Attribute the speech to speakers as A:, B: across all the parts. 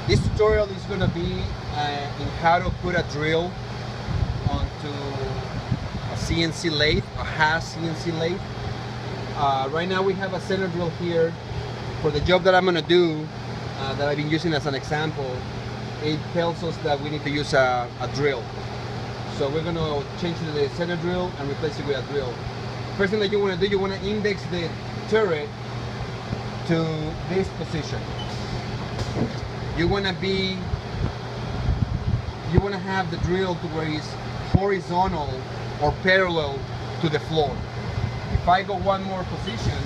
A: This tutorial is going to be in how to put a drill onto a CNC lathe, a Haas Cnc Lathe. Right now we have a center drill here. For the job that I'm going to do, that I've been using as an example, it tells us that we need to use a drill. So we're going to change to the center drill and replace it with a drill. First thing that you want to do, you want to index the turret to this position. You want to have the drill to where it's horizontal or parallel to the floor. If I go one more position,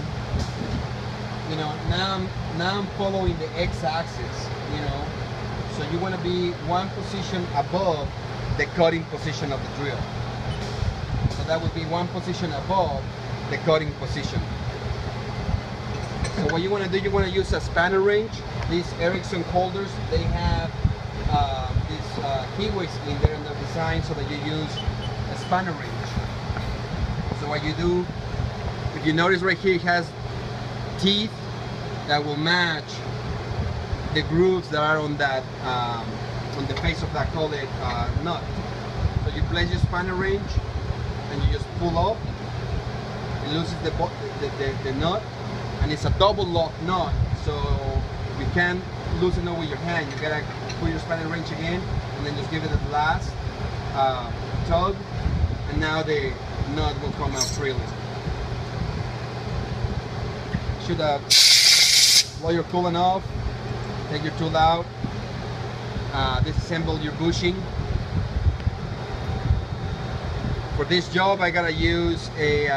A: you know, now I'm following the x-axis, you know. So you want to be one position above the cutting position of the drill. So that would be one position above the cutting position. So what you want to do, you want to use a spanner wrench. These Erickson holders, they have these keyways in there in the design so that you use a spanner wrench. So what you do, if you notice right here, it has teeth that will match the grooves that are on that on the face of that, call it nut. So you place your spanner wrench and you just pull up. It loses the nut, and it's a double lock nut, so you can't loosen it with your hand. You gotta put your spanner wrench again and then just give it a last tug, and now the nut will come out freely. Should while you're cooling off, take your tool out, disassemble your bushing. For this job, I gotta use a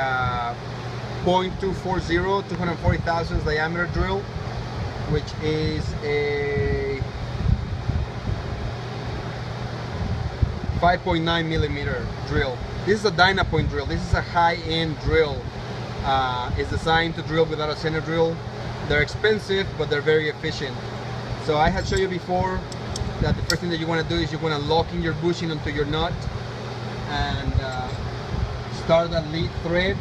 A: .240 240 thousandths diameter drill, which is a 5.9 millimeter drill. This is a Dynapoint drill. This is a high-end drill. It's designed to drill without a center drill. They're expensive, but they're very efficient. So I had shown you before that the first thing that you want to do is you want to lock in your bushing onto your nut and start that lead thread.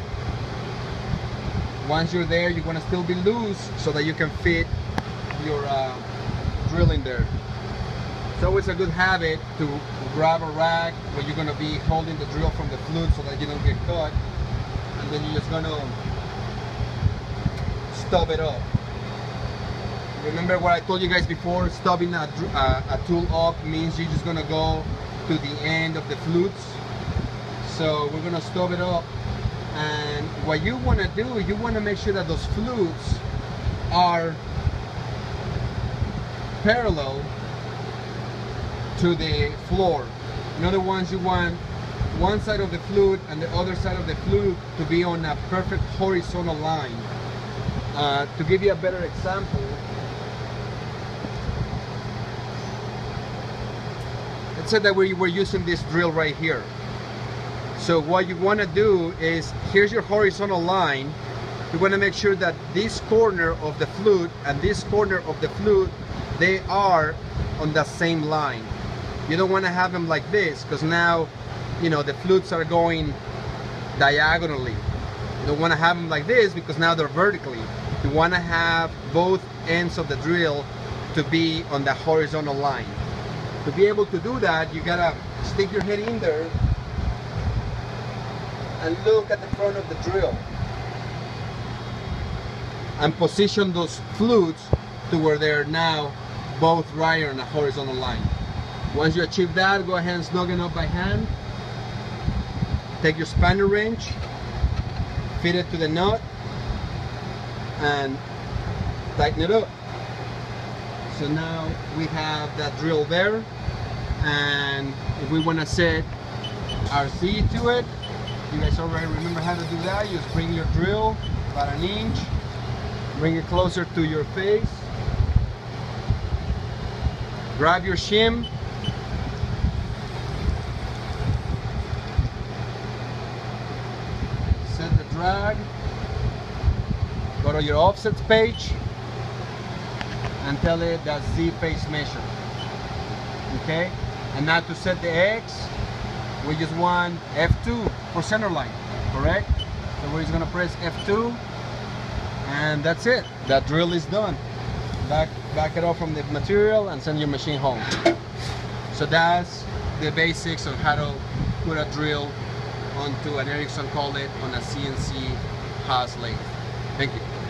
A: Once you're there, you want to still be loose so that you can fit your drill in there. It's always a good habit to grab a rag where you're going to be holding the drill from the flute so that you don't get caught, and then you're just going to stub it up. Remember what I told you guys before, stubbing a tool up means you're just going to go to the end of the flutes. So we're going to stub it up, and what you want to do, you want to make sure that those flutes are parallel to the floor. In other words, you want one side of the flute and the other side of the flute to be on a perfect horizontal line. To give you a better example, let's say that we were using this drill right here. So what you want to do is, here's your horizontal line. You want to make sure that this corner of the flute and this corner of the flute, they are on the same line. You don't want to have them like this, because now, you know, the flutes are going diagonally. You don't want to have them like this because now they're vertically. You want to have both ends of the drill to be on the horizontal line. To be able to do that, you gotta stick your head in there and look at the front of the drill and position those flutes to where they're now both right on a horizontal line. Once you achieve that, go ahead and snug it up by hand. Take your spanner wrench, fit it to the nut, and tighten it up. So now we have that drill there, and if we want to set our seat to it, you guys already remember how to do that. You just bring your drill about an inch, bring it closer to your face, grab your shim, set the drag, go to your offsets page, and tell it that Z face measure. Okay? And now to set the X, we just want F2 for center line, correct? So we're just gonna press F2, and that's it. That drill is done. Back back it off from the material, and send your machine home. So that's the basics of how to put a drill onto an Ericsson collet on a CNC Haas lathe. Thank you.